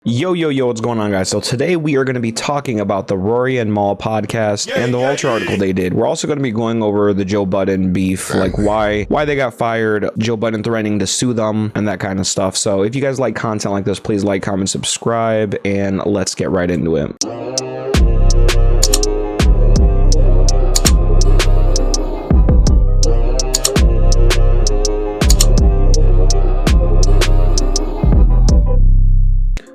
Yo, what's going on, guys? So today we are going to be talking about the Rory and Mal podcast and the Vulture article they did. We're also going to be going over the Joe Budden beef, like why they got fired, Joe Budden threatening to sue them, and that kind of stuff. So if you guys like content like this, please like, comment, subscribe, and let's get right into it.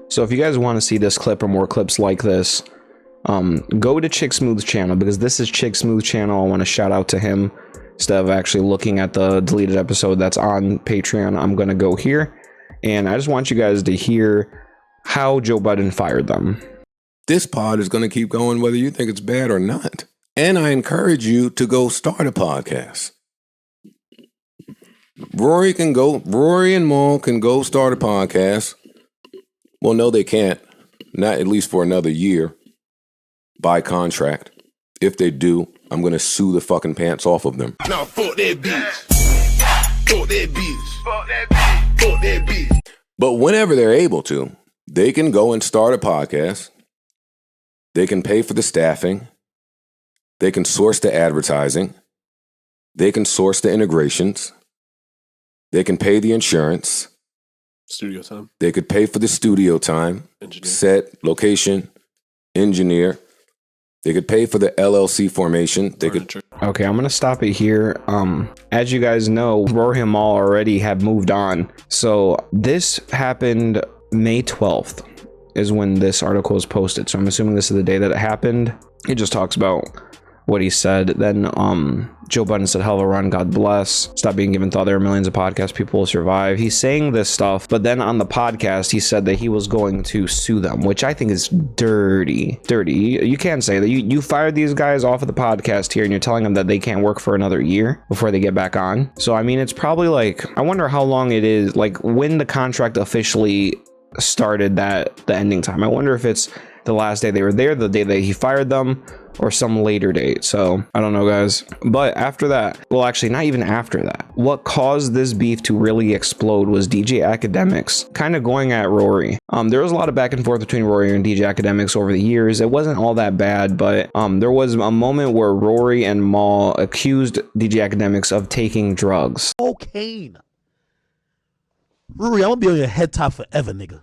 So if you guys want to see this clip or more clips like this, go to Chick Smooth's channel, because this is Chick Smooth's channel. I want to shout out to him instead of actually looking at the deleted episode that's on Patreon. I'm going to go here, and I just want you guys to hear how Joe Budden fired them. This pod is going to keep going whether you think it's bad or not. And I encourage you to go start a podcast. Rory and Mal can go start a podcast. Well, no, they can't. Not at least for another year. By contract. If they do, I'm going to sue the fucking pants off of them. Now fuck that bitch. Fuck that bitch. Fuck that bitch. Fuck that bitch. But whenever they're able to, they can go and start a podcast. They can pay for the staffing. They can source the advertising. They can source the integrations. They can pay the insurance. Studio time. They could pay for the studio time, Engineer. set, location, engineer. They could pay for the LLC formation. They Furniture. Okay, I'm gonna stop it here. As you guys know, Rory and Mal already have moved on. So this happened May 12th is when this article was posted. So I'm assuming this is the day that it happened. It just talks about what he said. Then Joe Budden said, hell of a run, God bless. Stop being given thought. There are millions of podcast people will survive. He's saying this stuff, but then on the podcast, he said that he was going to sue them, which I think is dirty. You can't say that. You fired these guys off of the podcast here, and you're telling them that they can't work for another year before they get back on. So, I mean, it's probably like, I wonder how long it is, like when the contract officially started the ending time. I wonder if it's the last day they were there, the day that he fired them, or some later date. So I don't know, guys. But after that, well, actually not even after that, what caused this beef to really explode was DJ Akademiks kind of going at Rory. There was a lot of back and forth between Rory and DJ Akademiks over the years. It wasn't all that bad, but there was a moment where Rory and Mal accused DJ Akademiks of taking drugs. Cocaine. Rory, I'm gonna be on your head top forever, nigga.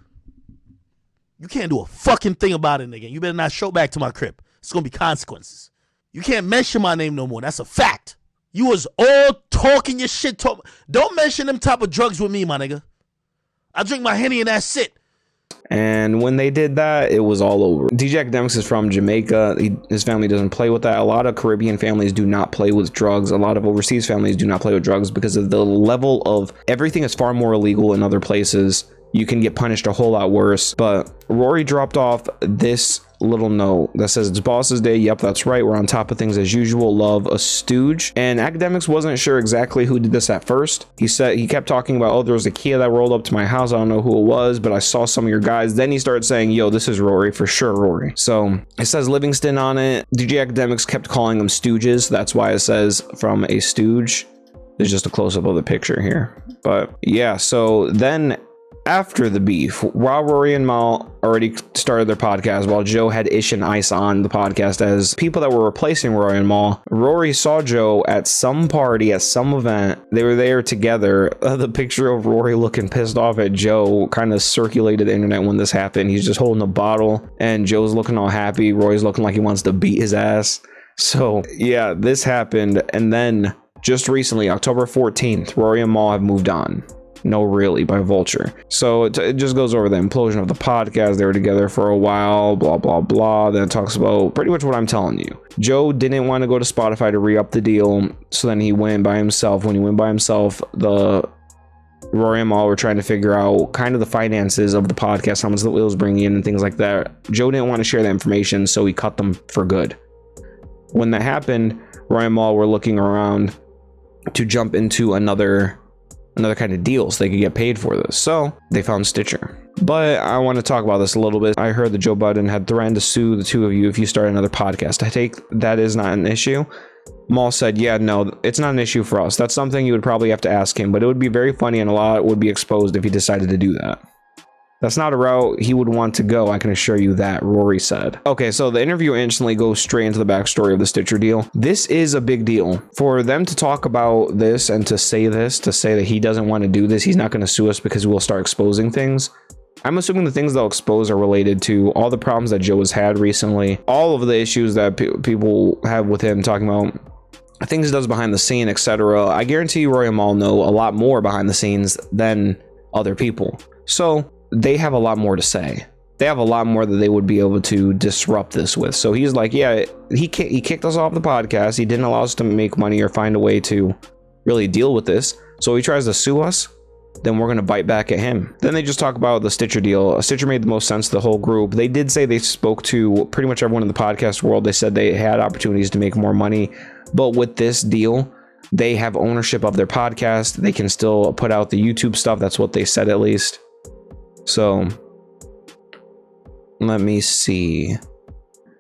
You can't do a fucking thing about it, nigga. You better not show back to my crib. It's gonna be consequences. You can't mention my name no more. That's a fact. You was all talking your shit. Don't mention them type of drugs with me, my nigga. I drink my Henny and that's it. And when they did that, it was all over. DJ Akademiks is from Jamaica. His family doesn't play with that. A lot of Caribbean families do not play with drugs. A lot of overseas families do not play with drugs because of the level of everything is far more illegal in other places. You can get punished a whole lot worse. But Rory dropped off this little note that says, it's boss's day. Yep, that's right. We're on top of things as usual. Love, a stooge. And Akademiks wasn't sure exactly who did this at first. He said, he kept talking about, oh, there was a Kia that rolled up to my house. I don't know who it was, but I saw some of your guys. Then he started saying, yo, this is Rory, for sure, Rory. So it says Livingston on it. DJ Akademiks kept calling them stooges. That's why it says from a stooge. There's just a close-up of the picture here. But yeah, so then after the beef, while Rory and Mal already started their podcast, while Joe had Ish and Ice on the podcast as people that were replacing Rory and Mal, Rory saw Joe at some party, at some event. They were there together. The picture of Rory looking pissed off at Joe kind of circulated the internet when this happened. He's just holding a bottle, and Joe's looking all happy. Rory's looking like he wants to beat his ass. So yeah, this happened. And then just recently, October 14th, Rory and Mal have moved on. No, really, by Vulture. So it just goes over the implosion of the podcast. They were together for a while, blah, blah, blah. Then it talks about pretty much what I'm telling you. Joe didn't want to go to Spotify to re-up the deal. So then he went by himself. When he went by himself, the Rory and Mal were trying to figure out kind of the finances of the podcast, how much it was bringing in and things like that. Joe didn't want to share the information, so he cut them for good. When that happened, Rory and Mal were looking around to jump into another kind of deal so they could get paid for this. So they found Stitcher. But I want to talk about this a little bit. I heard that Joe Budden had threatened to sue the two of you if you start another podcast. I take that is not an issue. Mal said, yeah, no, it's not an issue for us. That's something you would probably have to ask him, but it would be very funny and a lot would be exposed if he decided to do that. That's not a route he would want to go, I can assure you that, Rory said. Okay, so the interview instantly goes straight into the backstory of the Stitcher deal. This is a big deal. For them to talk about this and to say that he doesn't want to do this, he's not going to sue us because we'll start exposing things. I'm assuming the things they'll expose are related to all the problems that Joe has had recently, all of the issues that people have with him, talking about things he does behind the scene, etc. I guarantee you Rory and Mal know a lot more behind the scenes than other people. So they have a lot more to say. They have a lot more that they would be able to disrupt this with. So he's like, yeah, he kicked us off the podcast. He didn't allow us to make money or find a way to really deal with this. So he tries to sue us. Then we're going to bite back at him. Then they just talk about the Stitcher deal. Stitcher made the most sense to the whole group. They did say they spoke to pretty much everyone in the podcast world. They said they had opportunities to make more money. But with this deal, they have ownership of their podcast. They can still put out the YouTube stuff. That's what they said, at least. So let me see.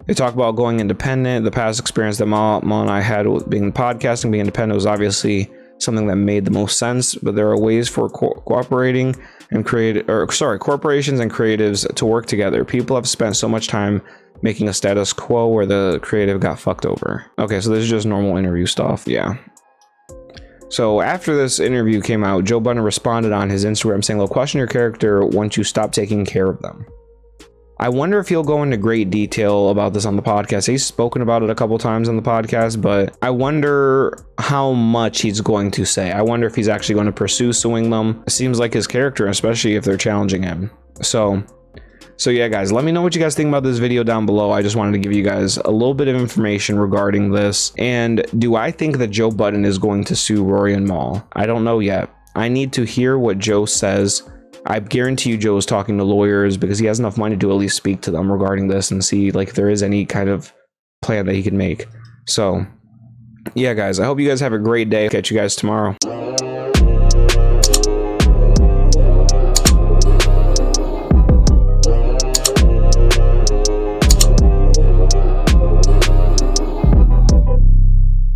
They talk about going independent. The past experience that Ma and I had with being podcasting, being independent was obviously something that made the most sense, but there are ways for corporations and creatives to work together. People have spent so much time making a status quo where the creative got fucked over. Okay, so this is just normal interview stuff. Yeah. So after this interview came out, Joe Budden responded on his Instagram saying, "They'll question your character once you stop taking care of them." I wonder if he'll go into great detail about this on the podcast. He's spoken about it a couple times on the podcast, but I wonder how much he's going to say. I wonder if he's actually going to pursue suing them. It seems like his character, especially if they're challenging him. So yeah, guys, let me know what you guys think about this video down below. I just wanted to give you guys a little bit of information regarding this. And do I think that Joe Budden is going to sue Rory and Mal? I don't know yet. I need to hear what Joe says. I guarantee you Joe is talking to lawyers because he has enough money to at least speak to them regarding this and see like if there is any kind of plan that he can make. So yeah, guys, I hope you guys have a great day. Catch you guys tomorrow.